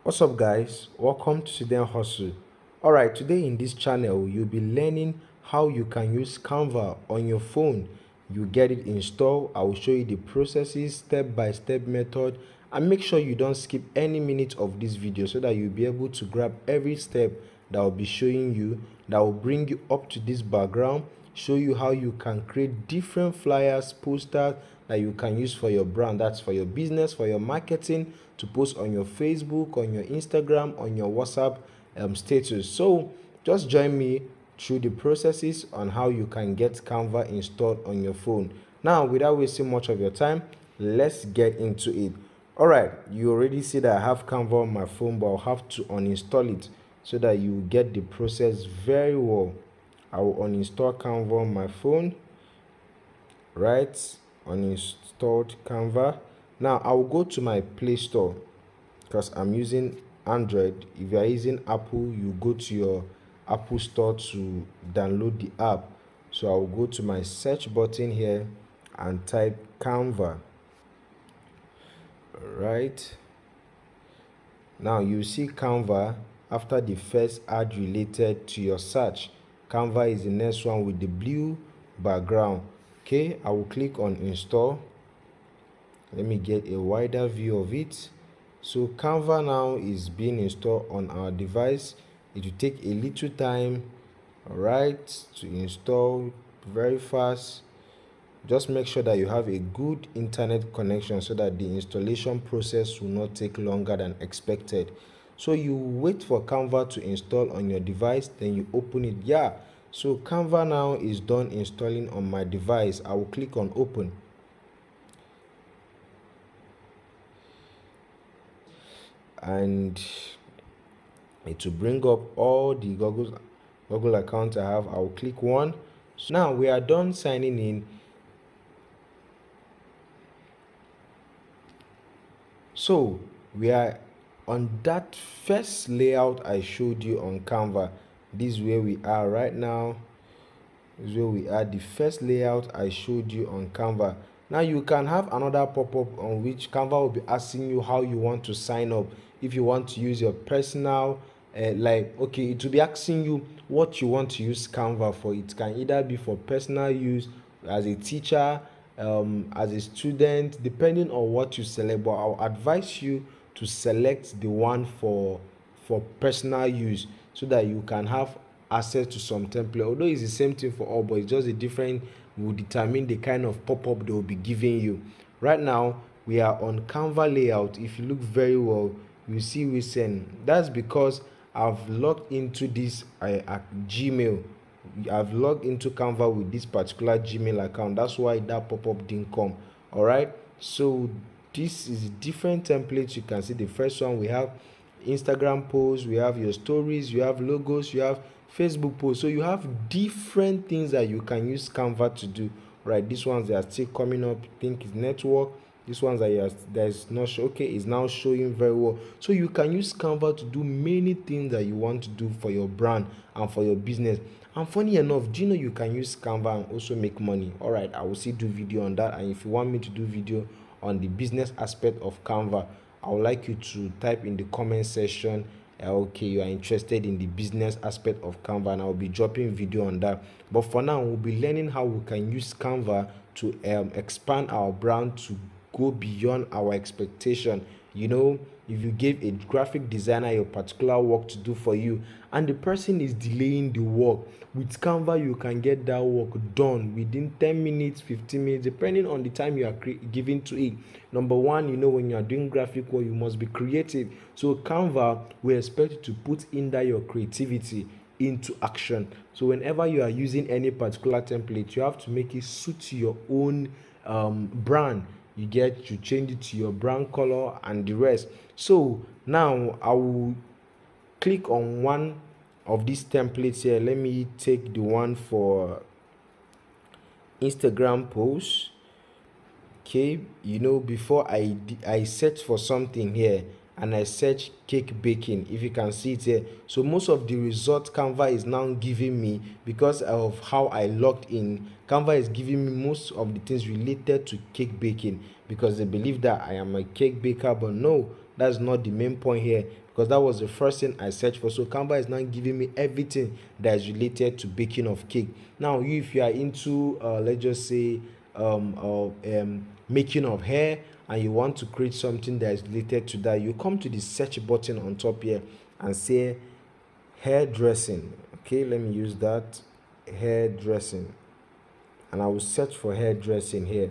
What's up guys, welcome to Student Hustle. Alright, today in this channel you'll be learning how you can use Canva on your phone. You get it installed. I will show you the processes, step-by-step method, and make sure you don't skip any minute of this video so that you'll be able to grab every step that will be showing you, that will bring you up to this background, show you how you can create different flyers, posters that you can use for your brand. That's for your business, for your marketing, to post on your Facebook, on your Instagram, on your WhatsApp status. So just join me through the processes on how you can get Canva installed on your phone. Now, without wasting much of your time, let's get into it. Alright, you already see that I have Canva on my phone, but I'll have to uninstall it so that you get the process very well. I will uninstall Canva on my phone. Right, uninstalled Canva. Now I will go to my Play Store because I'm using Android. If you are using Apple, you go to your Apple Store to download the app. So I will go to my search button here and type Canva. Right, now you see Canva after the first ad related to your search. Canva is the next one with the blue background. Okay, I will click on install. Let me get a wider view of it. So Canva now is being installed on our device. It will take a little time, all right, to install, very fast. Just make sure that you have a good internet connection so that the installation process will not take longer than expected. So you wait for Canva to install on your device, then you open it. Yeah, so Canva now is done installing on my device. I will click on open. And it will bring up all the Google accounts I have. I will click one. So now we are done signing in. So we are on that first layout I showed you on Canva. This is where we are right now. This is where we are, the first layout I showed you on Canva. Now you can have another pop-up on which Canva will be asking you how you want to sign up. If you want to use your personal, okay, it will be asking you what you want to use Canva for. It can either be for personal use, as a teacher, as a student, depending on what you select. But I'll advise you to select the one for personal use so that you can have access to some template. Although it's the same thing for all, but it's just a different will determine the kind of pop-up they will be giving you. Right now we are on Canva layout. If you look very well, you see we send. That's because I've logged into this Gmail. I've logged into Canva with this particular Gmail account. That's why that pop-up didn't come. All right, so this is different templates. You can see the first one, we have Instagram posts, we have your stories, you have logos, you have Facebook posts. So you have different things that you can use Canva to do. Right, these ones, they are still coming up. I think it's network. This one's that is not show. Okay, is now showing very well. So you can use Canva to do many things that you want to do for your brand and for your business. And funny enough, do you know you can use Canva and also make money? All right, I will still do video on that. And if you want me to do video on the business aspect of Canva, I would like you to type in the comment section, okay, you are interested in the business aspect of Canva, and I'll be dropping video on that. But for now, we'll be learning how we can use Canva to expand our brand, to go beyond our expectation. You know, if you give a graphic designer your particular work to do for you and the person is delaying the work, with Canva you can get that work done within 10 minutes, 15 minutes, depending on the time you are giving to it. Number one, you know, when you are doing graphic work, you must be creative. So Canva will expect you to put in that your creativity into action. So whenever you are using any particular template, you have to make it suit to your own brand. You get to change it to your brand color and the rest. So now I will click on one of these templates here. Let me take the one for Instagram posts. Okay, you know, before I search for something here and I search cake baking, if you can see it here. So most of the results Canva is now giving me, because of how I logged in, Canva is giving me most of the things related to cake baking because they believe that I am a cake baker. But no, that's not the main point here, because that was the first thing I searched for. So Canva is now giving me everything that is related to baking of cake. Now if you are into let's just say making of hair, and you want to create something that is related to that, you come to the search button on top here and say hairdressing. Okay, let me use that, hairdressing, and I will search for hairdressing here.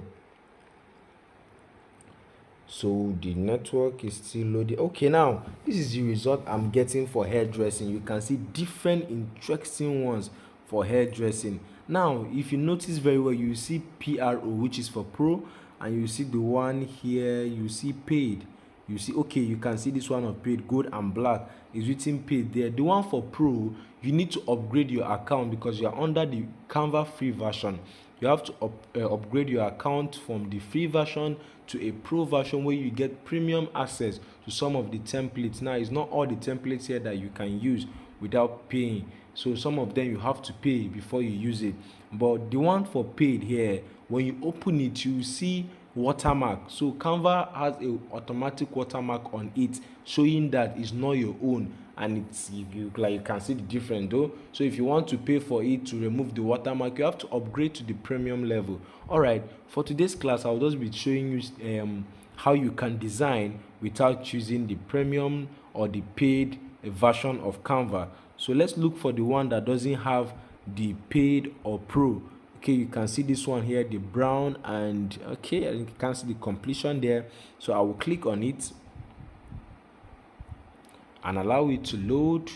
So the network is still loading. Okay, now this is the result I'm getting for hairdressing. You can see different interesting ones for hairdressing. Now if you notice very well, you see PRO, which is for pro, and you see the one here, you see paid. You see, okay, you can see this one of paid, gold and black is written paid there. The one for pro, you need to upgrade your account because you are under the Canva free version. You have to upgrade your account from the free version to a pro version where you get premium access to some of the templates. Now it's not all the templates here that you can use without paying, so some of them you have to pay before you use it. But the one for paid here, when you open it, you see watermark. So Canva has a automatic watermark on it showing that it's not your own, and it's you can see the difference though. So if you want to pay for it to remove the watermark, you have to upgrade to the premium level. All right, for today's class I'll just be showing you how you can design without choosing the premium or the paid version of Canva. So let's look for the one that doesn't have the paid or pro. Okay, you can see this one here, the brown, and okay, you can see the completion there. So I will click on it and allow it to load.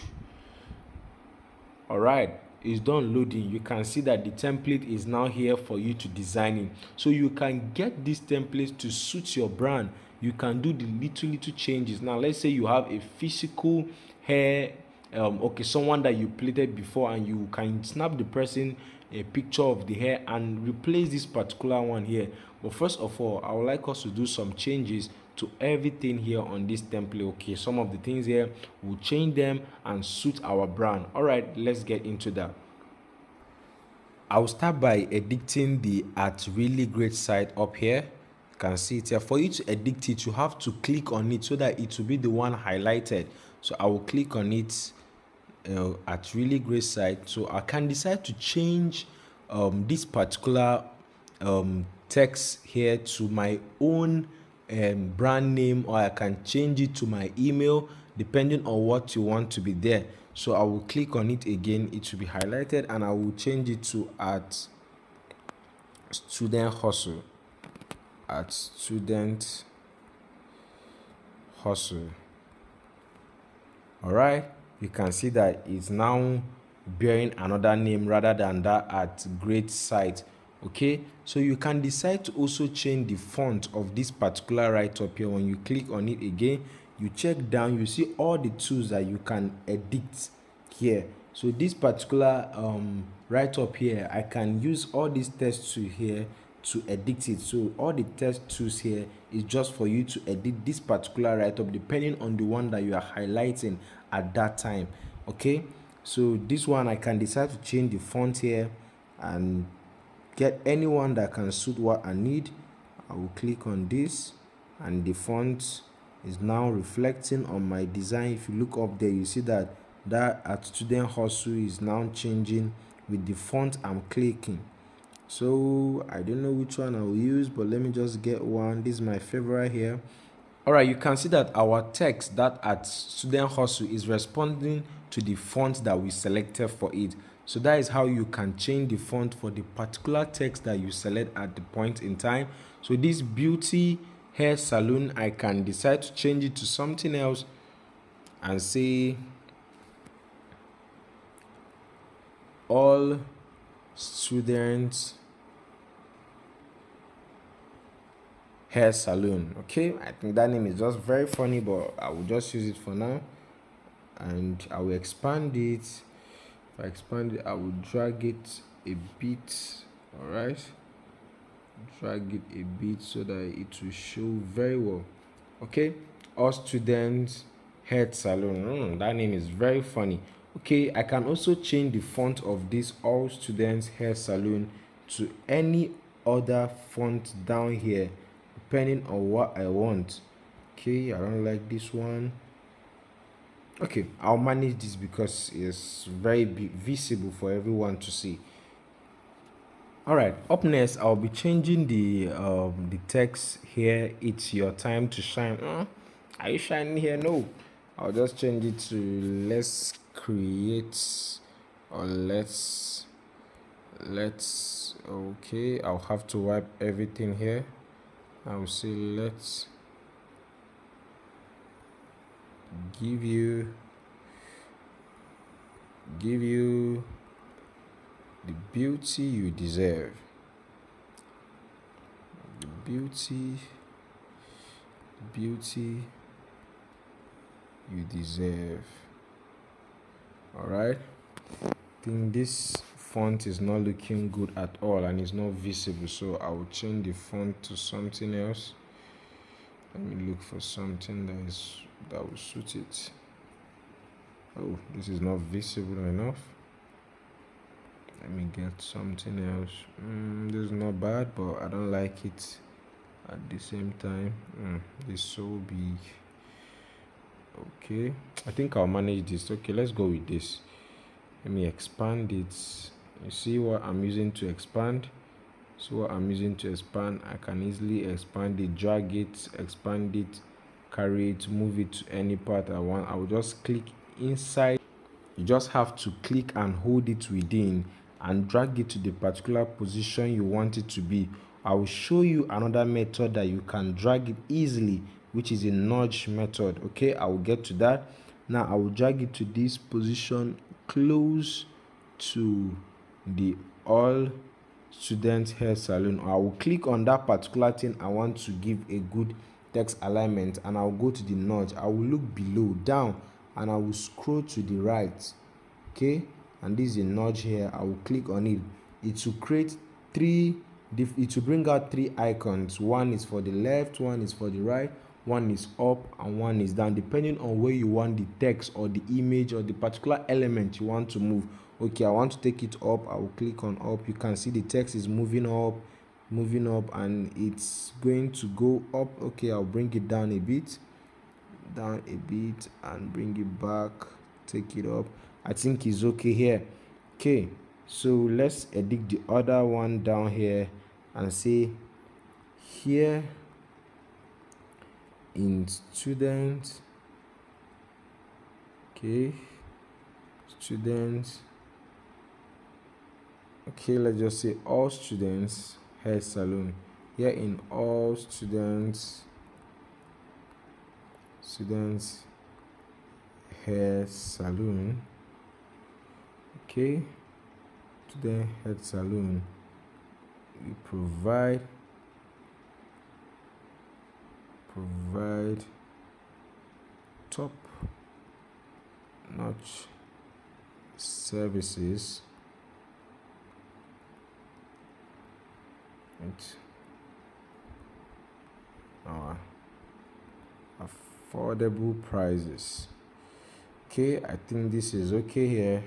All right, it's done loading. You can see that the template is now here for you to design it. So you can get these templates to suit your brand. You can do the little changes. Now let's say you have a physical hair, okay, someone that you plated before, and you can snap the person a picture of the hair and replace this particular one here. But first of all, I would like us to do some changes to everything here on this template. Okay, some of the things here, we'll change them and suit our brand. All right, let's get into that. I'll start by editing the at really great site up here. You can see it here. For you to edit it, you have to click on it so that it will be the one highlighted. So I will click on it at really great site. So I can decide to change this particular text here to my own brand name, or I can change it to my email depending on what you want to be there. So I will click on it again, it will be highlighted, and I will change it to at student hustle, at student hustle. All right, you can see that it's now bearing another name rather than that at great site. Okay, so you can decide to also change the font of this particular write-up here. When you click on it again, you check down, you see all the tools that you can edit here. So this particular write-up here, I can use all these text tools here to edit it. So all the text tools here is just for you to edit this particular write-up depending on the one that you are highlighting at that time. Okay, so this one I can decide to change the font here and get anyone that can suit what I need. I will click on this, and the font is now reflecting on my design. If you look up there, you see that at student hustle is now changing with the font I'm clicking. So I don't know which one I will use, but let me just get one. This is my favorite here. All right, you can see that our text that at student hustle is responding to the font that we selected for it. So that is how you can change the font for the particular text that you select at the point in time. So this beauty hair salon, I can decide to change it to something else and say all students hair salon. Okay, I think that name is just very funny, but I will just use it for now, and I will expand it. If I expand it, I will drag it a bit. All right, drag it a bit so that it will show very well. Okay, all students hair salon. That name is very funny. Okay, I can also change the font of this all students hair salon to any other font down here depending on what I want. Okay, I don't like this one. Okay, I'll manage this because it's very visible for everyone to see. All right, up next I'll be changing the text here. It's your time to shine. Are you shining here? No, I'll just change it to let's create, or let's okay, I'll have to wipe everything here. I'll say let's give you the beauty you deserve. The beauty you deserve. All right, I think this font is not looking good at all and it's not visible, so I will change the font to something else. Let me look for something that will suit it. Oh, this is not visible enough. Let me get something else. This is not bad, but I don't like it at the same time. It's so big. Okay, I think I'll manage this. Okay, let's go with this. Let me expand it. You see what I'm using to expand? So what I'm using to expand, I can easily expand it, drag it, expand it, carry it, move it to any part I want. I will just click inside. You just have to click and hold it within and drag it to the particular position you want it to be. I will show you another method that you can drag it easily, which is a nudge method. Okay, I will get to that. Now I will drag it to this position close to the all student hair salon. I will click on that particular thing I want to give a good text alignment, and I'll go to the nudge. I will look below down and I will scroll to the right. Okay, and this is a nudge here. I will click on it. It will create it will bring out three icons. One is for the left, one is for the right, one is up, and one is down, depending on where you want the text or the image or the particular element you want to move. Okay, I want to take it up. I will click on up. You can see the text is moving up, and it's going to go up. Okay, I'll bring it down a bit, and bring it back, take it up. I think it's okay here. Okay, so let's edit the other one down here and say here in students. Okay, students. Okay, let's just say all students hair salon. Here in all students hair salon. Okay, student hair salon, we provide top notch services at our affordable prices. Okay, I think this is okay here.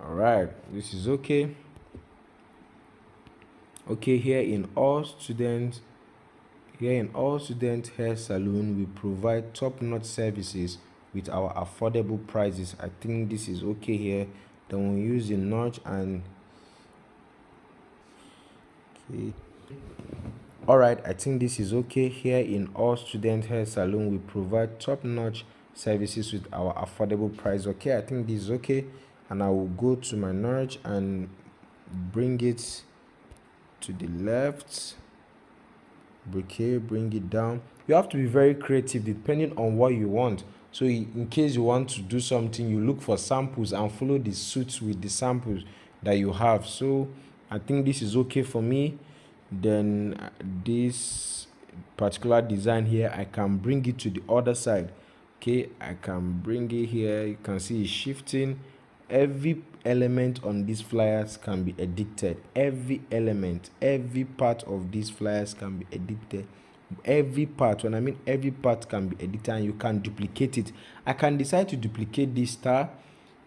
All right, this is okay. Okay, here in all student hair salon, we provide top-notch services with our affordable prices. I think this is okay here. Then we use the notch and okay. All right, I think this is okay. Here in all student hair salon, we provide top-notch services with our affordable price. Okay, I think this is okay, and I will go to my notch and bring it to the left. Okay, bring it down. You have to be very creative depending on what you want. So in case you want to do something, you look for samples and follow the suits with the samples that you have. So I think this is okay for me. Then this particular design here, I can bring it to the other side. Okay, I can bring it here. You can see it's shifting. Every element on these flyers can be edited. Every element, every part of these flyers can be edited. Every part, when I mean every part, can be edited, and you can duplicate it. I can decide to duplicate this star,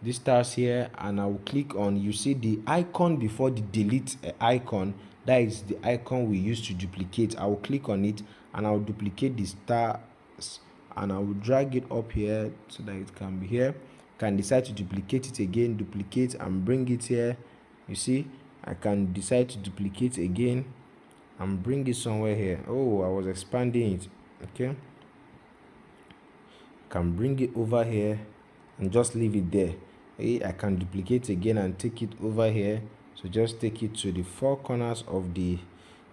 these stars here, and I will click on, you see the icon before the delete icon. That is the icon we use to duplicate. I will click on it and I will duplicate the stars and I will drag it up here so that it can be here. Can decide to duplicate it again, duplicate and bring it here. You see, I can decide to duplicate again and bring it somewhere here. Oh, I was expanding it. Okay, can bring it over here and just leave it there. Okay, I can duplicate again and take it over here. So just take it to the four corners of the,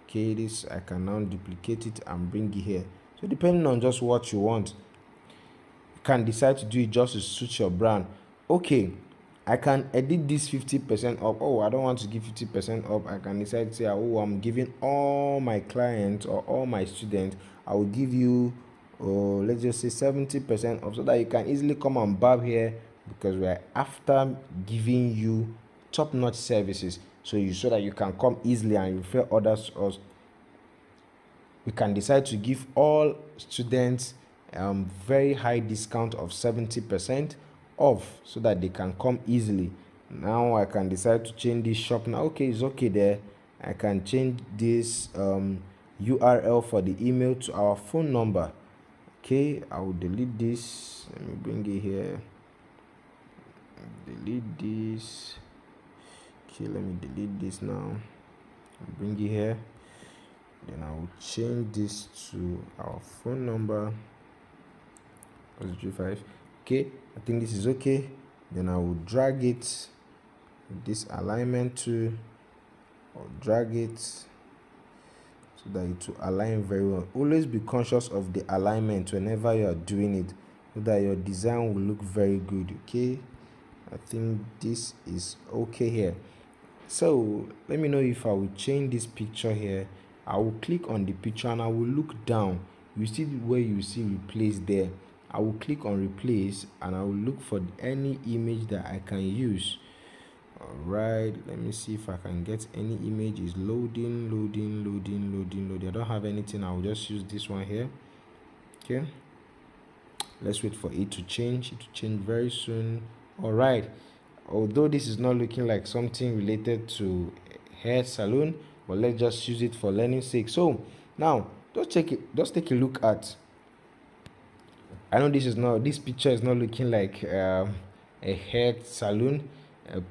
okay, this I can now duplicate it and bring it here. So depending on just what you want, you can decide to do it just to suit your brand. Okay, I can edit this 50% up. Oh, I don't want to give 50% up. I can decide to say, oh, I'm giving all my clients or all my students, I will give you, oh, let's just say 70% off, so that you can easily come and barb here, because we're after giving you top-notch services, so that you can come easily and refer others to us. We can decide to give all students very high discount of 70% off, so that they can come easily. Now I can decide to change this shop now. Okay, it's okay there. I can change this URL for the email to our phone number. Okay, I will delete this. Let me bring it here. Delete this. Okay, let me delete this now. Bring it here. Then I will change this to our phone number. 035. Okay, I think this is okay. Then I will drag it with this alignment tool, or drag it so that it will align very well. Always be conscious of the alignment whenever you are doing it, so that your design will look very good. Okay, I think this is okay here. So let me know if I will change this picture here. I will click on the picture and I will look down. You see where you see replace there. I will click on replace and I will look for any image that I can use. All right, let me see if I can get any images. Loading. I don't have anything. I will just use this one here. Okay, let's wait for it to change. It will change very soon. All right, although this is not looking like something related to hair salon, but let's just use it for learning sake. So now just take a look at, I know this picture is not looking like a hair salon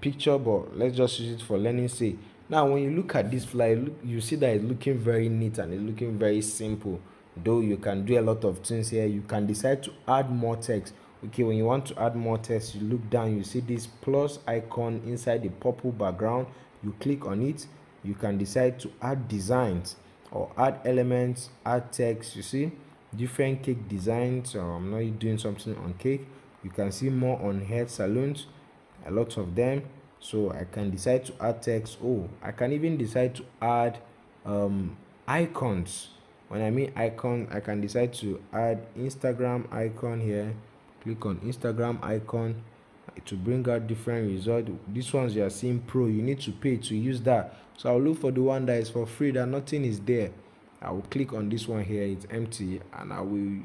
picture, but let's just use it for learning sake. Now when you look at this flyer, you see that it's looking very neat and it's looking very simple. Though you can do a lot of things here, you can decide to add more text. Okay, when you want to add more text, you look down, you see this plus icon inside the purple background. You click on it. You can decide to add designs or add elements, add text. You see different cake designs. So I'm not doing something on cake. You can see more on hair salons, a lot of them. So I can decide to add text. Oh, I can even decide to add icons. When I mean icon, I can decide to add Instagram icon here. Click on Instagram icon to bring out different results. These ones you are seeing pro, you need to pay to use that. So I'll look for the one that is for free, that nothing is there. I will click on this one here, it's empty, and I will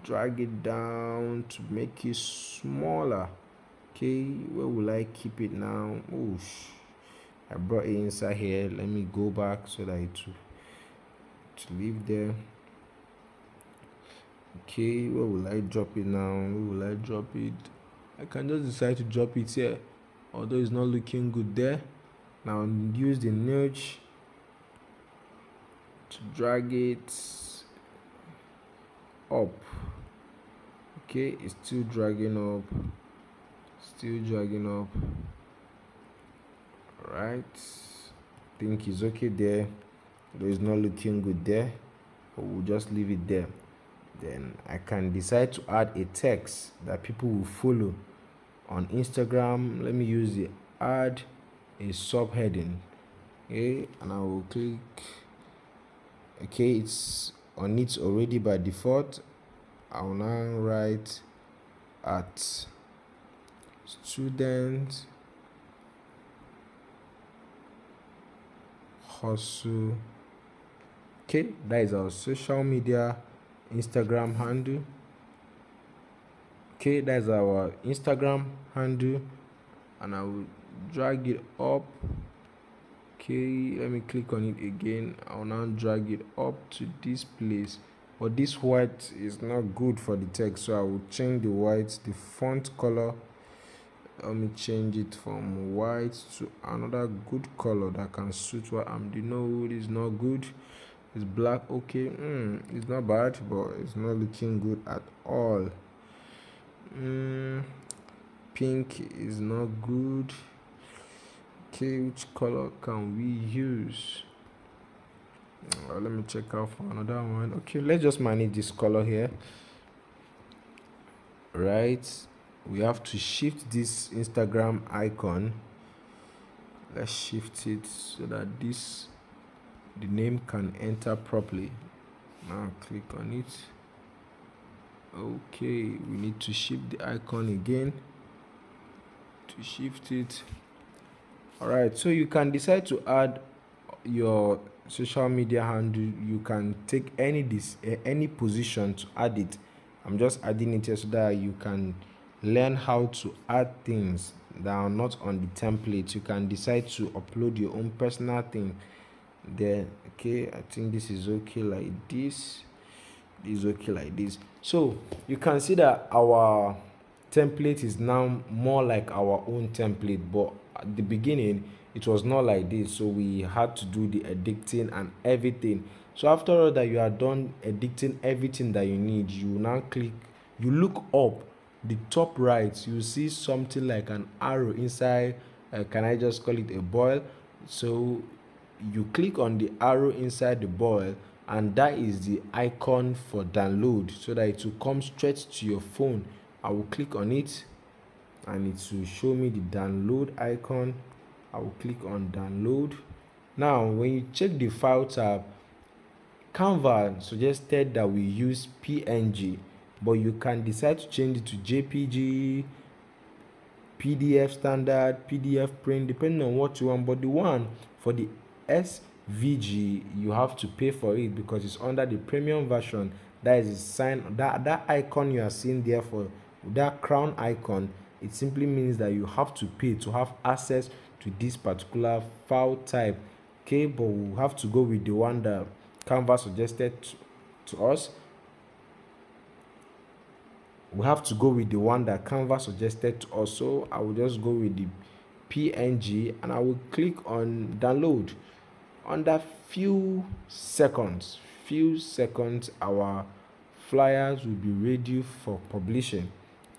drag it down to make it smaller. Okay, where will I keep it now? Oof, I brought it inside here. Let me go back so that it to leave there. Okay, where will I drop it now? Where will I drop it? I can just decide to drop it here, although it's not looking good there. Now use the nudge to drag it up. Okay, it's still dragging up. All right, I think it's okay there, though it's not looking good there, but we'll just leave it there. Then I can decide to add a text that people will follow on Instagram. Let me use the add a subheading. Okay, and I will click. Okay, it's on it already by default. I will now write at student hustle. Okay, that is our social media Instagram handle. Okay, that's our Instagram handle, and I will drag it up. Okay, let me click on it again. I'll now drag it up to this place. but this white is not good for the text, so I will change the white, the font color. Let me change it from white to another good color that can suit what I'm doing. No, it is not good. It's black. Okay, it's not bad, but it's not looking good at all. Pink is not good. Okay, which color can we use? Let me check out for another one. Okay, let's just manage this color here. Right, we have to shift this Instagram icon. Let's shift it so that the name can enter properly. Now click on it. Okay, we need to shift the icon again to shift it. All right, so you can decide to add your social media handle. You can take any position to add it. I'm just adding it here so that you can learn how to add things that are not on the template. You can decide to upload your own personal thing there. Okay, I think this is okay like this. This is okay like this. So you can see that our template is now more like our own template, but at the beginning it was not like this, so we had to do the editing and everything. So after all that you are done editing everything that you need, you now click, you look up the top right, you see something like an arrow inside, can I just call it a boil? So you click on the arrow inside the boil, and that is the icon for download, so that it will come straight to your phone. I will click on it and it will show me the download icon. I will click on download. Now when you check the file tab, Canva suggested that we use PNG, but you can decide to change it to JPG, PDF standard, PDF print, depending on what you want. But the one for the SVG, you have to pay for it because it's under the premium version. That is a sign, that icon you are seeing there, for that crown icon, it simply means that you have to pay to have access to this particular file type. Okay, but we'll have to go with the one that Canva suggested to us. We have to go with the one that Canva suggested to us. So I will just go with the PNG and I will click on download. Under few seconds, our flyers will be ready for publishing.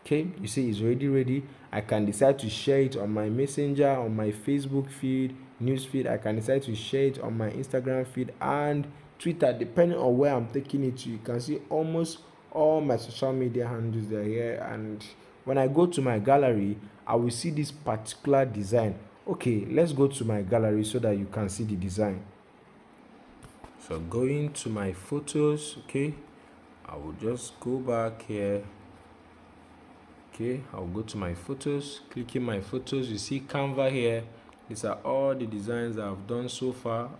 Okay, you see it's already ready. I can decide to share it on my messenger, on my Facebook feed, news feed. I can decide to share it on my Instagram feed and Twitter, depending on where I'm taking it to. You can see almost all my social media handles are here, and when I go to my gallery, I will see this particular design. Okay, let's go to my gallery so that you can see the design. So going to my photos, okay, I will just go back here. Okay, I'll go to my photos, clicking my photos, you see Canva here. These are all the designs I've done so far.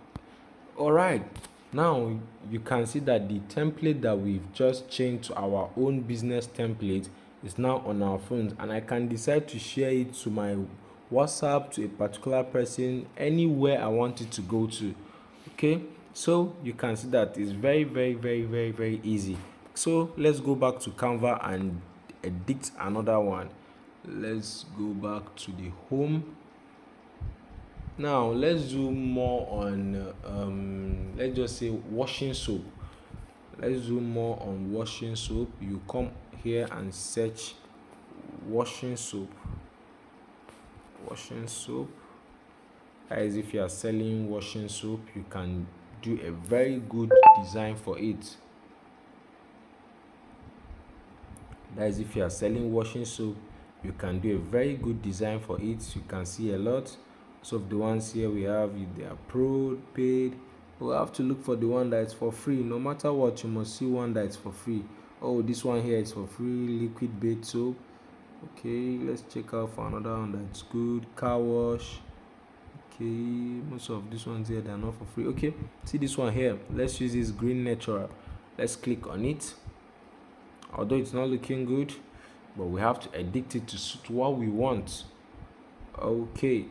All right, now you can see that the template that we've just changed to our own business template is now on our phones, and I can decide to share it to my WhatsApp, to a particular person, anywhere I want it to go to. Okay, so you can see that it's very easy. So let's go back to Canva and edit another one. Let's go back to the home. Now let's do more on let's just say washing soap. Let's do more on washing soap. You come here and search washing soap. Washing soap. That is, if you are selling washing soap, you can do a very good design for it. That is, if you are selling washing soap, you can do a very good design for it. You can see a lot. So of the ones here we have, they are pro, paid. We'll have to look for the one that is for free. No matter what, you must see one that is for free. Oh, this one here is for free, liquid bait soap. Okay, let's check out for another one that's good. Car wash. Okay, most of these ones here, they are not for free. Okay, see this one here. Let's use this green natural. Let's click on it. Although it's not looking good, but we have to edit it to suit what we want. Okay,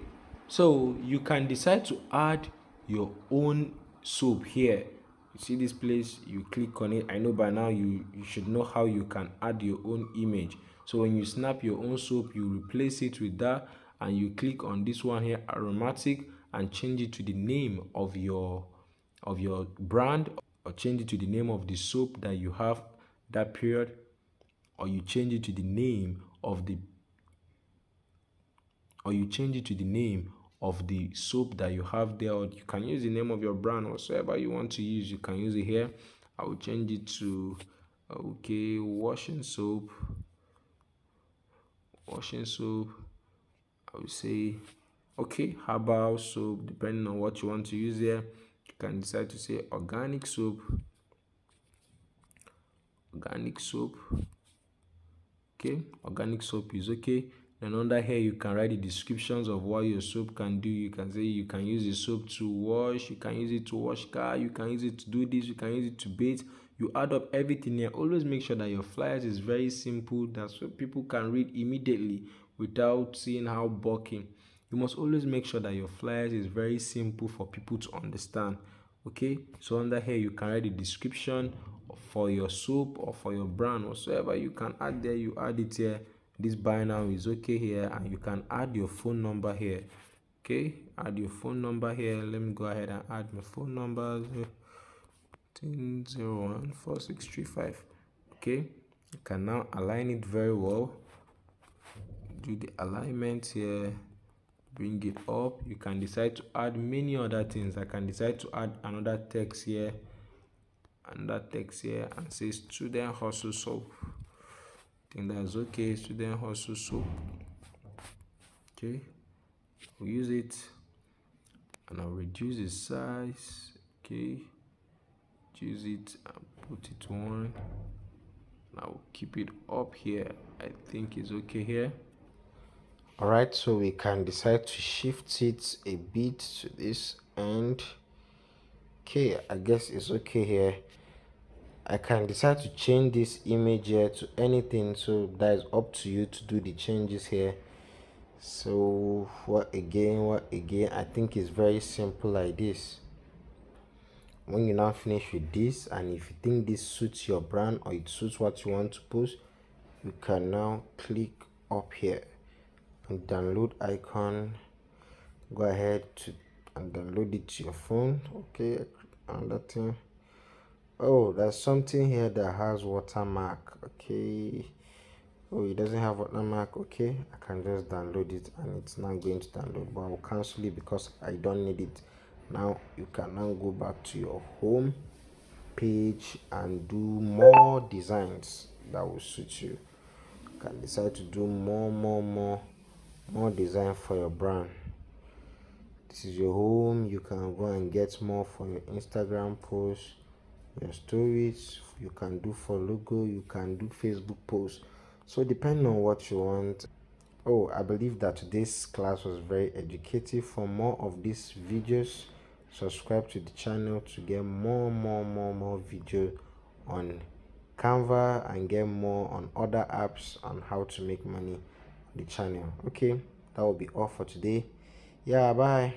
so you can decide to add your own soap here. You see this place, you click on it. I know by now you should know how you can add your own image. So when you snap your own soap, you replace it with that, and you click on this one here, aromatic, and change it to the name of your brand, or change it to the name of the soap that you have that period, or you change it to the name of the soap that you have there, or you can use the name of your brand, whatsoever you want to use, you can use it here. I will change it to okay, washing soap. I will say okay, herbal soap, depending on what you want to use here. You can decide to say organic soap. Okay, organic soap is okay. Then under here you can write the descriptions of what your soap can do. You can say you can use the soap to wash, you can use it to wash car, you can use it to do this, you can use it to bathe. You add up everything here. Always make sure that your flyers is very simple, that's what people can read immediately without seeing how bulky. You must always make sure that your flyers is very simple for people to understand. Okay, so under here you can write the description for your soap or for your brand, whatsoever you can add there, you add it here. This buy now is okay here, and you can add your phone number here. Okay, add your phone number here. Let me go ahead and add my phone number, 014635. okay, you can now align it very well. Do the alignment here, bring it up. You can decide to add many other things. I can decide to add another text here, and say student hustle soap. I think that's okay. Student hustle soap. Okay, we'll use it, and I'll reduce the size. Okay, choose it and put it on. I'll keep it up here. I think it's okay here. Alright, so we can decide to shift it a bit to this end. Okay, I guess it's okay here. I can decide to change this image here to anything, so that is up to you to do the changes here. So what again, I think it's very simple like this. When you now finish with this, and if you think this suits your brand or it suits what you want to post, you can now click up here and download icon. Go ahead and download it to your phone. Okay, another thing. Oh, there's something here that has watermark. Okay, oh, it doesn't have watermark. Okay, I can just download it, and it's not going to download, but I'll cancel it because I don't need it. Now you can now go back to your home page and do more designs that will suit you. You can decide to do more design for your brand. This is your home. You can go and get more for your Instagram posts, your stories. You can do for logo, you can do Facebook posts. So depending on what you want. Oh, I believe that today's class was very educative. For more of these videos, subscribe to the channel to get more video on Canva, and get more on other apps on how to make money on the channel. Okay, that will be all for today. Yeah, bye.